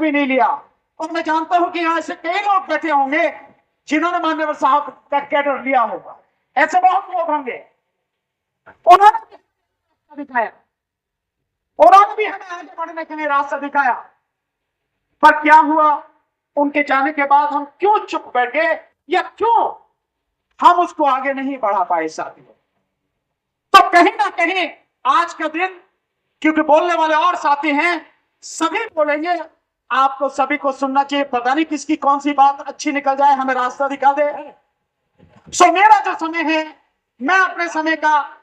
भी नहीं लिया। और मैं जानता हूं कि यहां से कई लोग बैठे होंगे जिन्होंने मान्यवर साहब का कैडर लिया होगा, ऐसे बहुत लोग होंगे। उन्होंने भी रास्ता दिखाया, उन्होंने भी हमें आगे बढ़ने के लिए रास्ता दिखाया, पर क्या हुआ? उनके जाने के बाद हम क्यों चुप बैठे, या क्यों हम उसको आगे नहीं बढ़ा पाए साथियों? तो कहीं ना कहीं आज का दिन, क्योंकि बोलने वाले और साथी हैं, सभी बोलेंगे, आपको सभी को सुनना चाहिए, पता नहीं किसकी कौन सी बात अच्छी निकल जाए, हमें रास्ता दिखा दे। सो मेरा जो समय है, मैं अपने समय का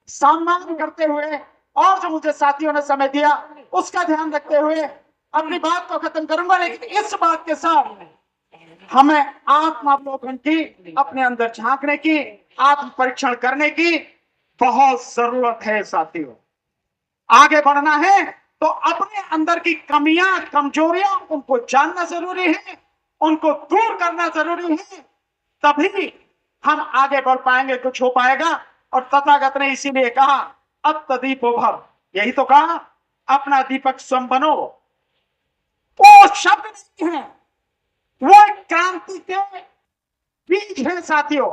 सम्मान करते हुए और जो मुझे साथियों ने समय दिया उसका ध्यान रखते हुए अपनी बात को खत्म करूंगा। लेकिन इस बात के साथ हमें आत्मावलोकन की, अपने अंदर झांकने की, आत्म परीक्षण करने की बहुत जरूरत है साथियों। आगे बढ़ना है तो अपने अंदर की कमियां, कमजोरियां, उनको जानना जरूरी है, उनको दूर करना जरूरी है, तभी हम आगे बढ़ पाएंगे, कुछ हो पाएगा। और तथागत ने इसीलिए कहा, अत्तदीपो भव, यही तो कहा, अपना दीपक स्वयं बनो। वो शब्द नहीं है, वो एक क्रांति के बीज है साथियों।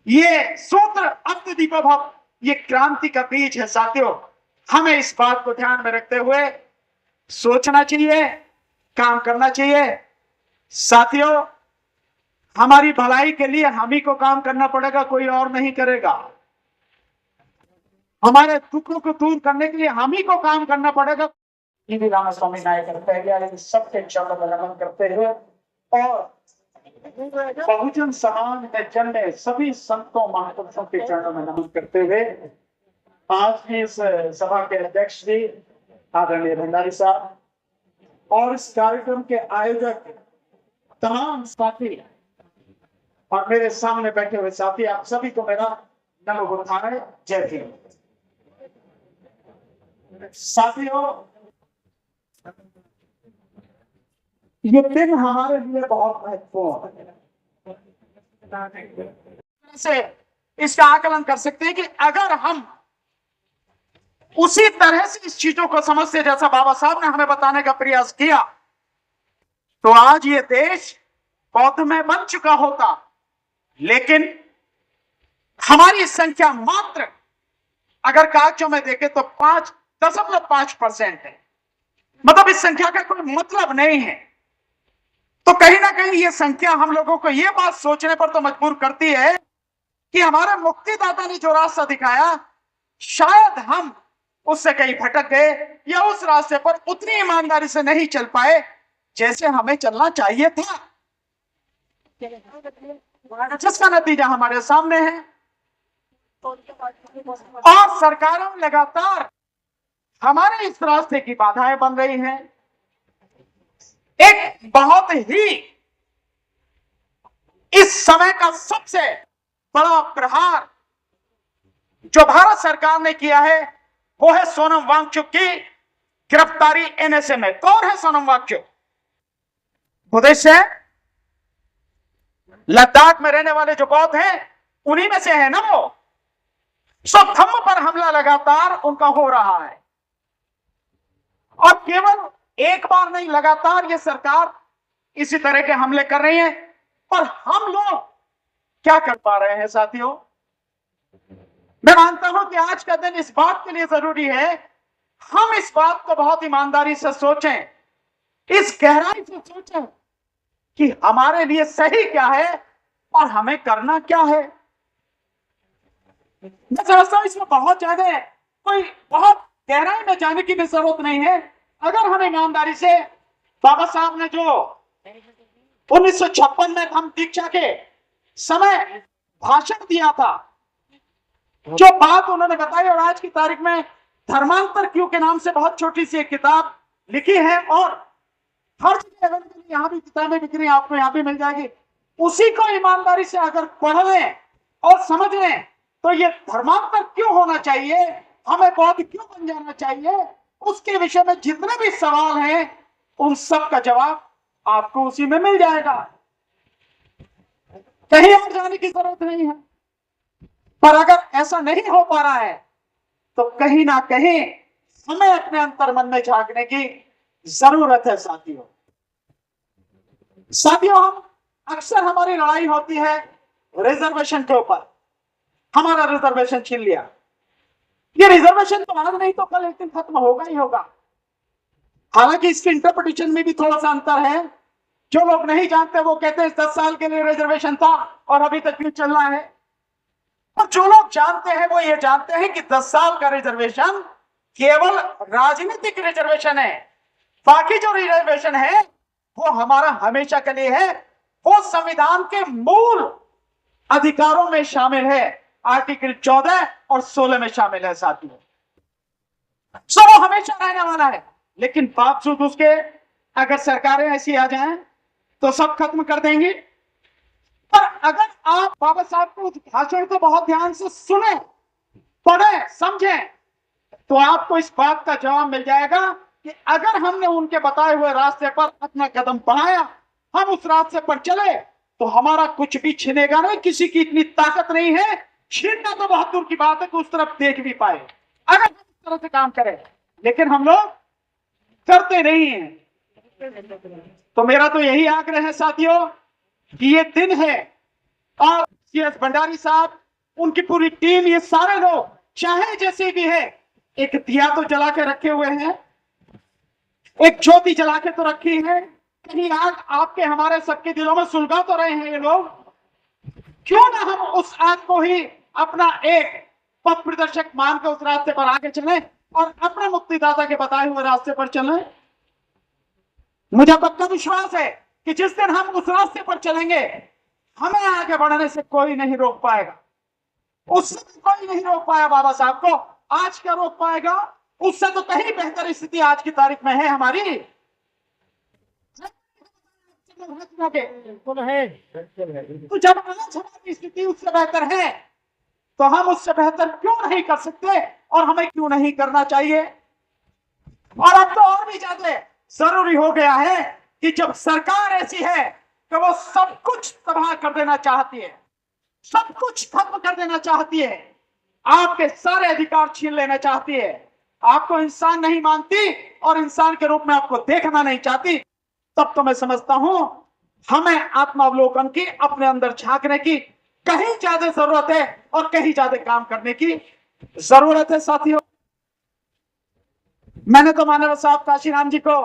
ये सूत्र अत्तदीपो भव, ये क्रांति का बीज है साथियों। हमें इस बात को ध्यान में रखते हुए सोचना चाहिए, काम करना चाहिए साथियों। हमारी भलाई के लिए हम ही को काम करना पड़ेगा, कोई और नहीं करेगा। हमारे दुखों को दूर करने के लिए हम ही को काम करना पड़ेगा। रामास्वामी नायक सबके चरणों में नमन करते हुए और बहुजन समाज में जन्मे सभी संतों महापुरुषों के चरणों में नमन करते हुए आज की इस सभा के अध्यक्ष जी आदरणीय भंडारी साहब और इस कार्यक्रम के आयोजक तमाम साथी और मेरे सामने बैठे हुए साथी, आप सभी को मेरा नमो बुद्धाय, जय भीम। साथियों, ये दिन हमारे लिए बहुत महत्वपूर्ण है। इसका आकलन कर सकते हैं कि अगर हम उसी तरह से इस चीजों को समझते जैसा बाबा साहब ने हमें बताने का प्रयास किया, तो आज ये देश बौद्ध में बन चुका होता। लेकिन हमारी संख्या मात्र अगर कागजों में देखें तो 5.5% है, मतलब इस संख्या का कोई मतलब नहीं है। तो कहीं ना कहीं ये संख्या हम लोगों को ये बात सोचने पर तो मजबूर करती है कि हमारे मुक्तिदाता ने जो रास्ता दिखाया, शायद हम उससे कहीं भटक गए या उस रास्ते पर उतनी ईमानदारी से नहीं चल पाए जैसे हमें चलना चाहिए था, जिसका नतीजा हमारे सामने है। और सरकारों लगातार हमारे इस रास्ते की बाधाएं बन रही हैं। एक बहुत ही इस समय का सबसे बड़ा प्रहार जो भारत सरकार ने किया है वो है सोनम वांगचुक की गिरफ्तारी एनएसए में। कौन है सोनम वांगचुक? प्रदेश से लद्दाख में रहने वाले जो बौद्ध हैं उन्हीं में से है ना वो। सो धम्म पर हमला लगातार उनका हो रहा है, और केवल एक बार नहीं, लगातार ये सरकार इसी तरह के हमले कर रही है। पर हम लोग क्या कर पा रहे हैं साथियों? मैं मानता हूं कि आज का दिन इस बात के लिए जरूरी है, हम इस बात को बहुत ईमानदारी से सोचें, इस गहराई से सोचें कि हमारे लिए सही क्या है और हमें करना क्या है। मैं समझता हूं इसमें बहुत ज्यादा कोई बहुत गहराई में जाने की भी जरूरत नहीं है। अगर हम ईमानदारी से, बाबा साहब ने जो 1956 में हम दीक्षा के समय भाषण दिया था, जो बात उन्होंने बताई, और आज की तारीख में धर्मांतर क्यों के नाम से बहुत छोटी सी एक किताब लिखी है और हर जगह यहां भी किताबें बिक रही हैं, आपको यहां भी मिल जाएगी। उसी को ईमानदारी से अगर पढ़ लें और समझ लें तो ये धर्मांतर क्यों होना चाहिए, हमें बौद्ध क्यों बन जाना चाहिए, उसके विषय में जितने भी सवाल हैं उन सब का जवाब आपको उसी में मिल जाएगा। कहीं और जाने की जरूरत नहीं है। पर अगर ऐसा नहीं हो पा रहा है तो कहीं ना कहीं हमें अपने अंतर मन में झांकने की जरूरत है साथियों। साथियों, हम अक्सर हमारी लड़ाई होती है रिजर्वेशन के ऊपर। हमारा रिजर्वेशन छीन लिया। ये रिजर्वेशन तो आज नहीं तो कल एक दिन खत्म होगा ही होगा। हालांकि इसके इंटरप्रिटेशन में भी थोड़ा सा अंतर है। जो लोग नहीं जानते वो कहते हैं 10 साल के लिए रिजर्वेशन था और अभी तक भी चल रहा है। और जो लोग जानते हैं वो ये जानते हैं कि 10 साल का रिजर्वेशन केवल राजनीतिक रिजर्वेशन है। बाकी जो रिजर्वेशन है वो हमारा हमेशा के लिए है। वो संविधान के मूल अधिकारों में शामिल है। आर्टिकल 14 और 16 में शामिल है साथियों। सो वो हमेशा रहने वाला है। लेकिन बावजूद उसके अगर सरकारें ऐसी आ जाएं तो सब खत्म कर देंगी। पर अगर आप बाबा साहब को भाषण को बहुत ध्यान से सुने, पढ़े, समझें, तो आपको इस बात का जवाब मिल जाएगा कि अगर हमने उनके बताए हुए रास्ते पर अपना कदम बढ़ाया, हम उस रास्ते पर चले, तो हमारा कुछ भी छिनेगा नहीं। किसी की इतनी ताकत नहीं है, छीनना तो बहुत दूर की बात है कि उस तरफ देख भी पाए, अगर हम इस तरह से काम करें। लेकिन हम लोग करते नहीं हैं। तो मेरा तो यही आग्रह है साथियों कि ये दिन है और CS भंडारी साहब, उनकी पूरी टीम, ये सारे लोग चाहे जैसे भी है, एक दिया तो जला के रखे हुए हैं, एक ज्योति जला के तो रखी है, कहीं आग आपके हमारे सबके दिलों में सुलगा तो रहे हैं ये लोग। क्यों ना हम उस आग को ही अपना एक पथ प्रदर्शक मानकर उस रास्ते पर आगे चलें और अपने मुक्तिदाता के बताए हुए रास्ते पर चलें। मुझे पक्का विश्वास है कि जिस दिन हम उस रास्ते पर चलेंगे, हमें आगे बढ़ने से कोई नहीं रोक पाएगा। उससे कोई नहीं रोक पाया बाबा साहब को। आज क्या रोक पाएगा? उससे तो कहीं बेहतर स्थिति आज की तारीख में है हमारी। तो जब आज हमारी स्थिति उससे बेहतर है, तो हम उससे बेहतर क्यों नहीं कर सकते और हमें क्यों नहीं करना चाहिए? और अब तो और भी ज्यादा जरूरी हो गया है कि जब सरकार ऐसी है कि वो सब कुछ तबाह कर देना चाहती है, सब कुछ खत्म कर देना चाहती है, आपके सारे अधिकार छीन लेना चाहती है, आपको इंसान नहीं मानती और इंसान के रूप में आपको देखना नहीं चाहती, तब तो मैं समझता हूं हमें आत्मावलोकन की, अपने अंदर झांकने की कहीं ज्यादा जरूरत है और कहीं ज्यादा काम करने की जरूरत है साथियों। मैंने तो मानव साहब काशीराम जी को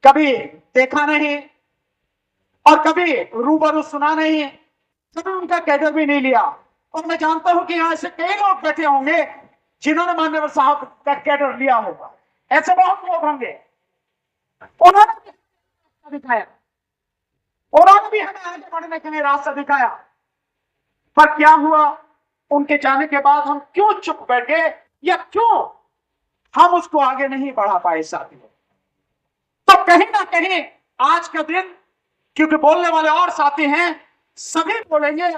कभी देखा नहीं और कभी रूबरू सुना नहीं, कभी उनका कैडर भी नहीं लिया। और मैं जानता हूं कि यहां से कई लोग बैठे होंगे जिन्होंने मान्यवर साहब का कैडर लिया होगा। ऐसे बहुत लोग होंगे। उन्होंने भी दिखाया, उन्होंने भी हमें आगे बढ़ने के लिए रास्ता दिखाया। पर क्या हुआ? उनके जाने के बाद हम क्यों चुप बैठ गए या क्यों हम उसको आगे नहीं बढ़ा पाए साथियों? तो कहीं ना कहीं आज का दिन, क्योंकि बोलने वाले और साथी हैं, सभी बोलेंगे,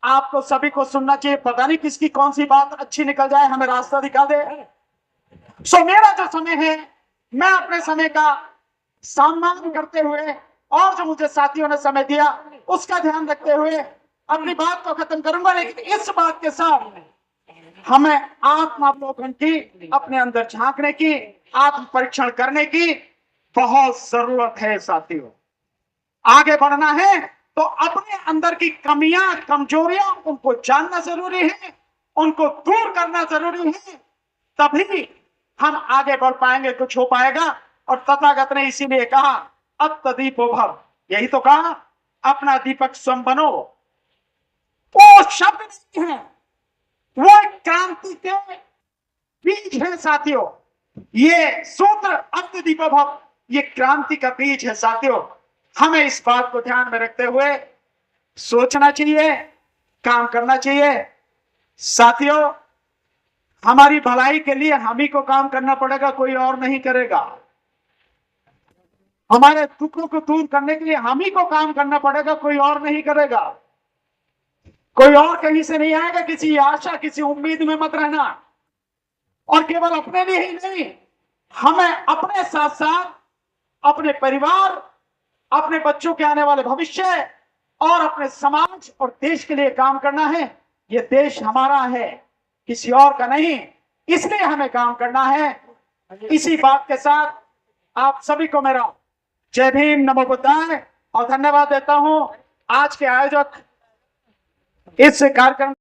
आपको सभी को सुनना चाहिए। पता नहीं किसकी कौन सी बात अच्छी निकल जाए, हमें रास्ता दिखा दे। सो मेरा जो समय है, मैं अपने समय का सम्मान करते हुए और जो मुझे साथियों ने समय दिया उसका ध्यान रखते हुए अपनी बात को खत्म करूंगा। लेकिन इस बात के साथ हमें आत्मावलोकन की, अपने अंदर झांकने की, आत्म परीक्षण करने की बहुत जरूरत है साथियों। आगे बढ़ना है तो अपने अंदर की कमियां, कमजोरियां, उनको जानना जरूरी है, उनको दूर करना जरूरी है, तभी हम आगे बढ़ पाएंगे, कुछ हो पाएगा। और तथागत ने इसीलिए कहा अत्तदीपो भव, यही तो कहा, अपना दीपक स्वयं बनो। वो शब्द नहीं है, वो एक क्रांति के बीज है साथियों। ये सूत्र अत्तदीपो भव, ये क्रांति का बीज है साथियों। हमें इस बात को ध्यान में रखते हुए सोचना चाहिए, काम करना चाहिए साथियों। हमारी भलाई के लिए हम ही को काम करना पड़ेगा, कोई और नहीं करेगा। हमारे दुखों को दूर करने के लिए हम ही को काम करना पड़ेगा, कोई और नहीं करेगा। कोई और कहीं से नहीं आएगा। किसी आशा, किसी उम्मीद में मत रहना। और केवल अपने लिए ही नहीं, हमें अपने साथ साथ अपने परिवार, अपने बच्चों के आने वाले भविष्य और अपने समाज और देश के लिए काम करना है। ये देश हमारा है, किसी और का नहीं, इसलिए हमें काम करना है। इसी बात के साथ आप सभी को मेरा जय भीम, नमो बुद्धाय। और धन्यवाद देता हूं आज के आयोजक इस कार्यक्रम